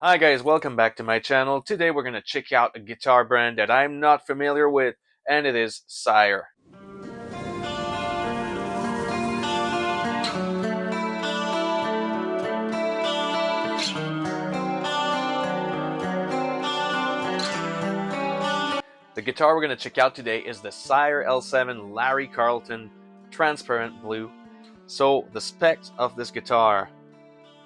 Hi guys, welcome back to my channel. Today we're going to check out a guitar brand that I'm not familiar with, and it is Sire. The guitar we're going to check out today is the Sire L7 Larry Carlton Transparent Blue. So the specs of this guitar,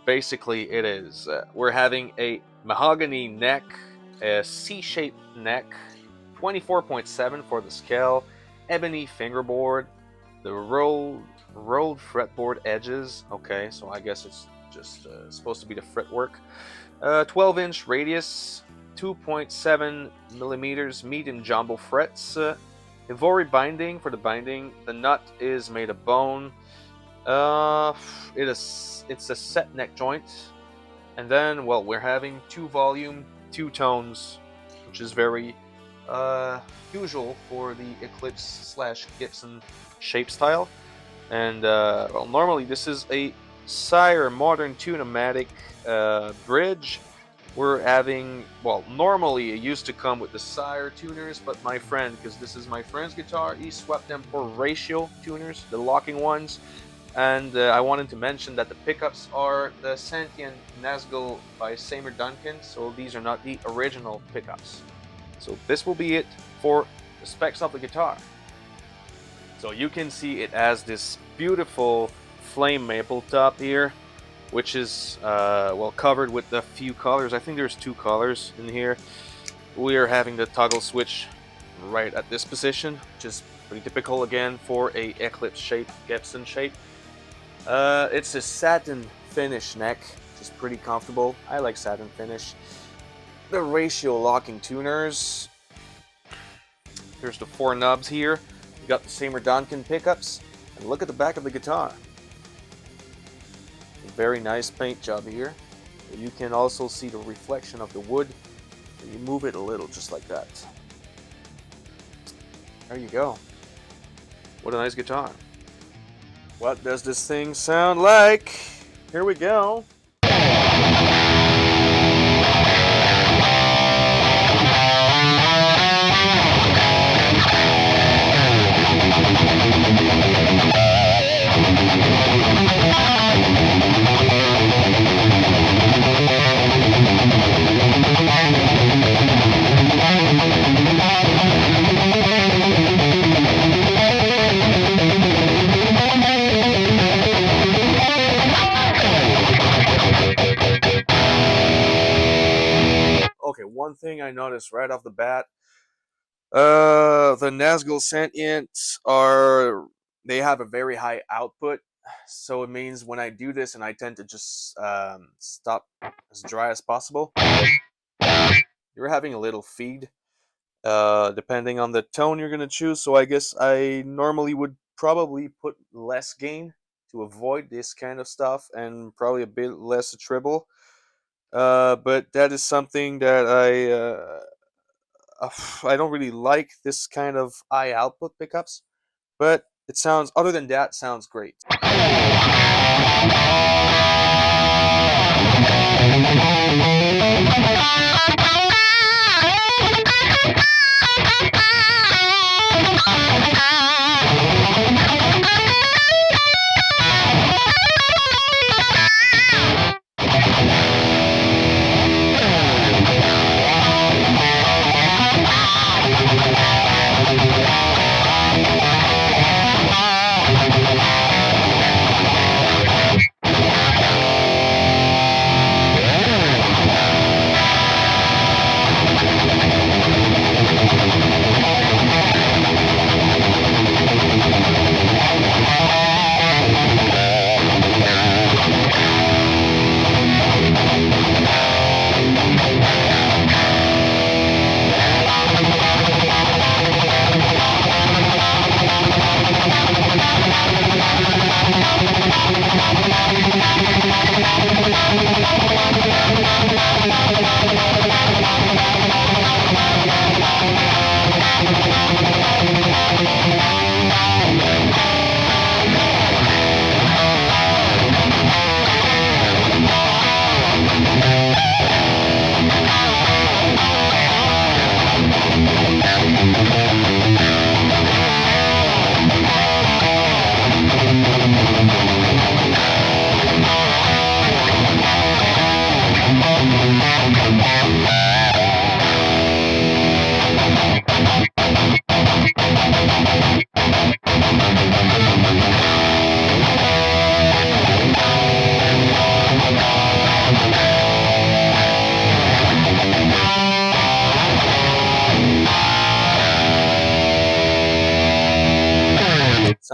basically it is, we're having a mahogany neck, a C-shaped neck, 24.7 for the scale, ebony fingerboard, the rolled fretboard edges. Okay, so I guess it's just supposed to be the fretwork. 12-inch radius, 2.7 millimeters meet and jumbo frets. Ivory binding for the binding. The nut is made of bone. It's a set neck joint, and then we're having 2 volume, 2 tones, which is very usual for the Eclipse slash Gibson shape style. And normally this is a Sire modern tune-o-matic bridge. We're having, normally it used to come with the Sire tuners, but my friend, because this is my friend's guitar, he swapped them for ratio tuners, the locking ones. And I wanted to mention that the pickups are the Sentient Nazgul by Seymour Duncan, so these are not the original pickups. So this will be it for the specs of the guitar. So you can see it has this beautiful flame maple top here, which is covered with a few colors. I think there's 2 colors in here. We are having the toggle switch right at this position, which is pretty typical again for a Eclipse shape, Gibson shape. It's a satin finish neck, which is pretty comfortable. I like satin finish. The ratio locking tuners. There's the 4 knobs here. You got the Seymour Duncan pickups, and look at the back of the guitar. A very nice paint job here. You can also see the reflection of the wood. You move it a little, just like that. There you go. What a nice guitar. What does this thing sound like? Here we go. Okay, one thing I noticed right off the bat, the Nazgul Sentients they have a very high output, so it means when I do this and I tend to just stop as dry as possible, you're having a little feed, depending on the tone you're gonna choose. So I guess I normally would probably put less gain to avoid this kind of stuff, and probably a bit less treble. But that is something that I don't really like, this kind of high output pickups. But it sounds, other than that, sounds great.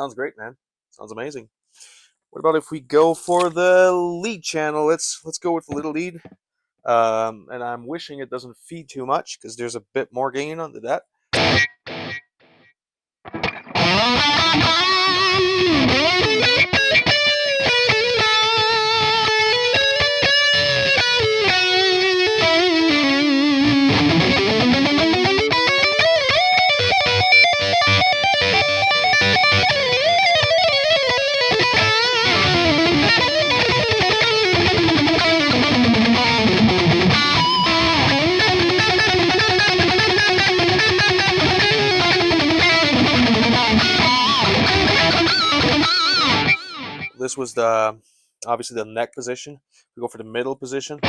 sounds great, man. Sounds amazing. What about if we go for the lead channel? Let's go with the little lead. And I'm wishing it doesn't feed too much because there's a bit more gain under that. This was the obviously the neck position. We go for the middle position.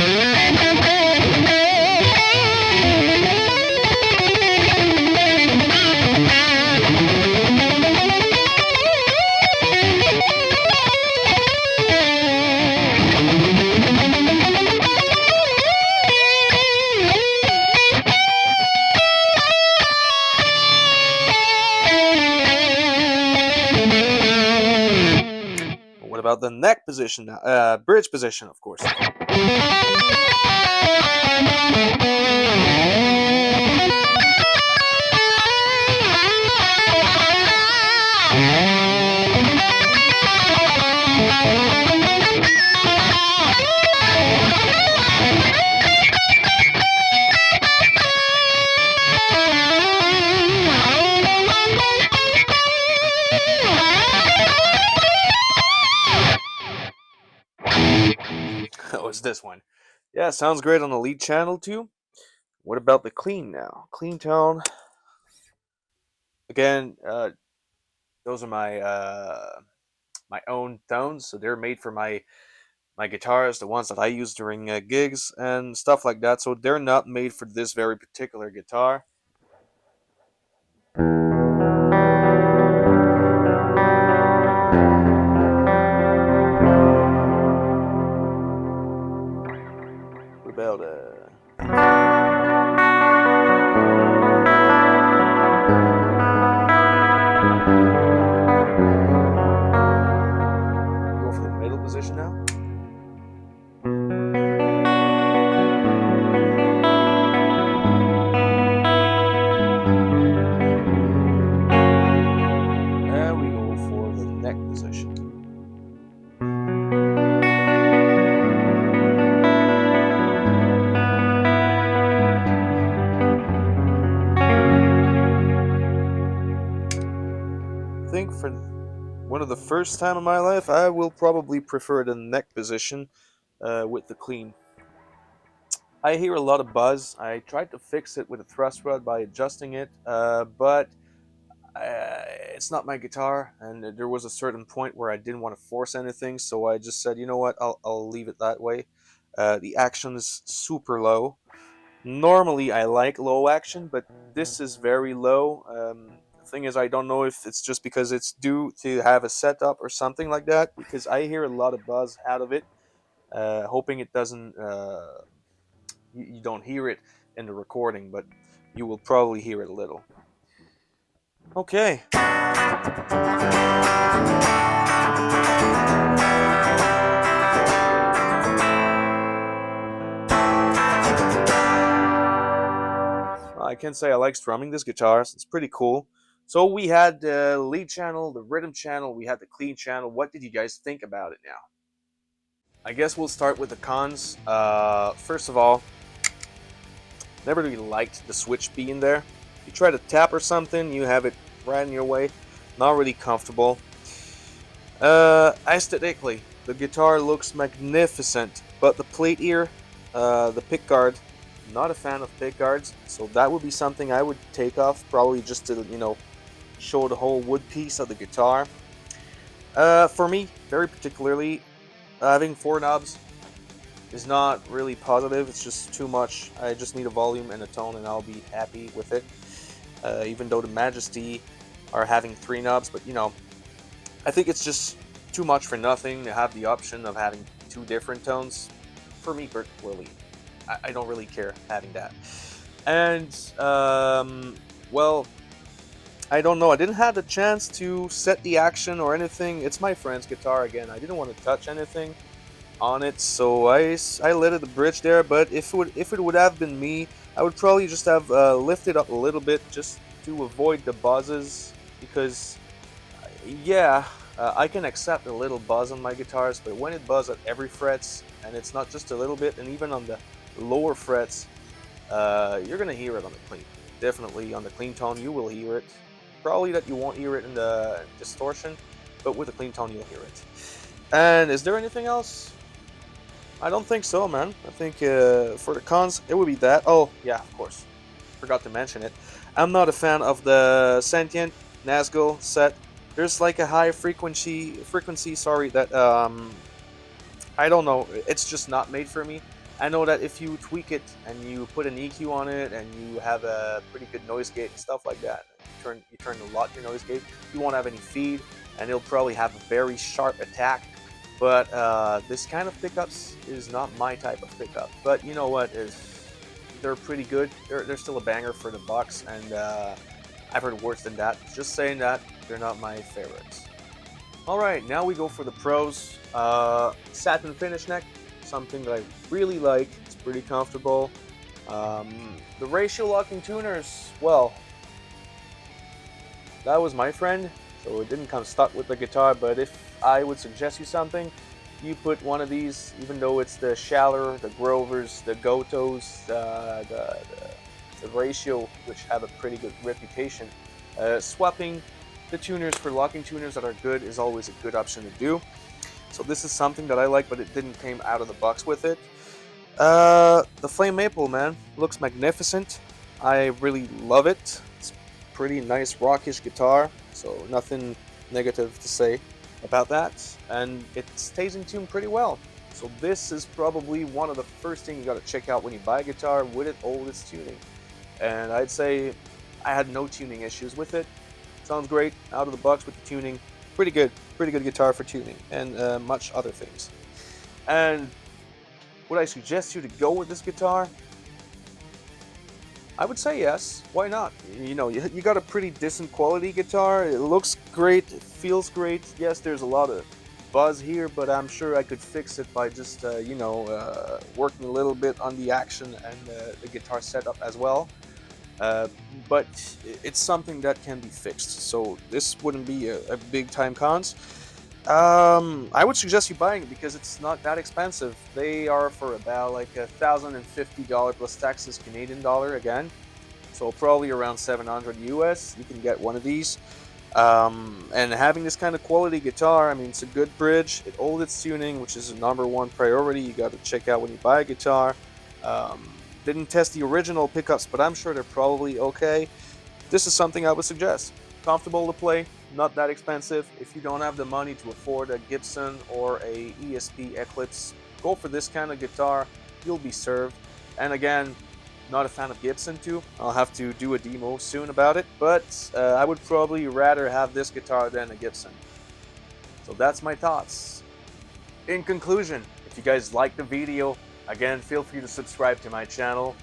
What about the neck position now? Bridge position, of course. Oh, it's this one. Yeah, sounds great on the lead channel too. What about the clean now? Clean tone. Again, those are my own tones, so they're made for my guitars, the ones that I use during gigs and stuff like that. So they're not made for this very particular guitar. What about go for the middle position now? And we go for the neck position. I think for one of the first time in my life, I will probably prefer the neck position with the clean. I hear a lot of buzz. I tried to fix it with a thrust rod by adjusting it, but it's not my guitar, and there was a certain point where I didn't want to force anything, so I just said, you know what, I'll leave it that way. The action is super low. Normally, I like low action, but this is very low. The thing is, I don't know if it's just because it's due to have a setup or something like that, because I hear a lot of buzz out of it, hoping it doesn't, you don't hear it in the recording, but you will probably hear it a little. Okay. I can say I like strumming this guitar. It's pretty cool. So we had the lead channel, the rhythm channel, we had the clean channel. What did you guys think about it now? I guess we'll start with the cons. First of all, never really liked the switch being there. You try to tap or something, you have it right in your way. Not really comfortable. Aesthetically, the guitar looks magnificent, but the plate ear, the pickguard, not a fan of pickguards, so that would be something I would take off, probably just to, show the whole wood piece of the guitar. For me, very particularly, having 4 knobs is not really positive. It's just too much. I just need a volume and a tone, and I'll be happy with it. Even though the Majesty are having 3 knobs, but I think it's just too much for nothing to have the option of having 2 different tones. For me, particularly, I don't really care having that. And well, I don't know. I didn't have the chance to set the action or anything. It's my friend's guitar again. I didn't want to touch anything on it, so I let it the bridge there. But if it would have been me, I would probably just have lifted up a little bit just to avoid the buzzes, because yeah, I can accept a little buzz on my guitars, but when it buzzes at every frets and it's not just a little bit, and even on the lower frets, you're gonna hear it on the clean. Definitely on the clean tone, you will hear it. Probably that you won't hear it in the distortion, but with the clean tone, you'll hear it. And is there anything else? I don't think so, man. I think for the cons, it would be that. Oh, yeah, of course. Forgot to mention it. I'm not a fan of the Sentient Nazgul set. There's like a high frequency, sorry, that I don't know. It's just not made for me. I know that if you tweak it and you put an EQ on it and you have a pretty good noise gate and stuff like that, you turn a lot your noise gate, you won't have any feed, and it'll probably have a very sharp attack. But this kind of pickups is not my type of pickup. But you know what? They're pretty good. They're still a banger for the bucks, and I've heard worse than that. Just saying that they're not my favorites. All right, now we go for the pros. Satin finish neck, something that I really like. It's pretty comfortable. The ratio locking tuners, well, that was my friend, so it didn't come stuck with the guitar. But if I would suggest you something, you put one of these, even though it's the Schaller, the Grovers, the Gotos, the Ratio, which have a pretty good reputation. Swapping the tuners for locking tuners that are good is always a good option to do. So this is something that I like, but it didn't came out of the box with it. The Flame Maple, man, looks magnificent. I really love it. It's pretty nice rockish guitar, so nothing negative to say about that, and it stays in tune pretty well. So this is probably one of the first things you got to check out when you buy a guitar with all its tuning. And I'd say I had no tuning issues with it. Sounds great out of the box with the tuning. Pretty good guitar for tuning and much other things. And would I suggest you to go with this guitar? I would say yes. Why not? You know, you got a pretty decent quality guitar. It looks great. It feels great. Yes, there's a lot of buzz here, but I'm sure I could fix it by just, working a little bit on the action and the guitar setup as well. But it's something that can be fixed. So this wouldn't be a big time cons. I would suggest you buying it because it's not that expensive. They are for about like $1,050 plus taxes Canadian dollar again. So probably around 700 US. You can get one of these. And having this kind of quality guitar, I mean, it's a good bridge. It holds its tuning, which is a #1 priority. You got to check out when you buy a guitar. Didn't test the original pickups, but I'm sure they're probably okay. This is something I would suggest. Comfortable to play, not that expensive. If you don't have the money to afford a Gibson or a ESP Eclipse, go for this kind of guitar. You'll be served. And again, not a fan of Gibson too. I'll have to do a demo soon about it, but I would probably rather have this guitar than a Gibson. So that's my thoughts. In conclusion, if you guys like the video, again, feel free to subscribe to my channel.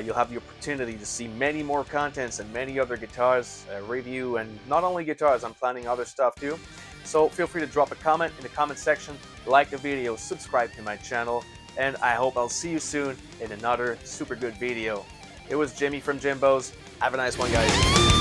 You'll have the opportunity to see many more contents and many other guitars review, and not only guitars, I'm planning other stuff too. So feel free to drop a comment in the comment section, like the video, subscribe to my channel, and I hope I'll see you soon in another super good video. It was Jimmy from Jimbo's. Have a nice one, guys.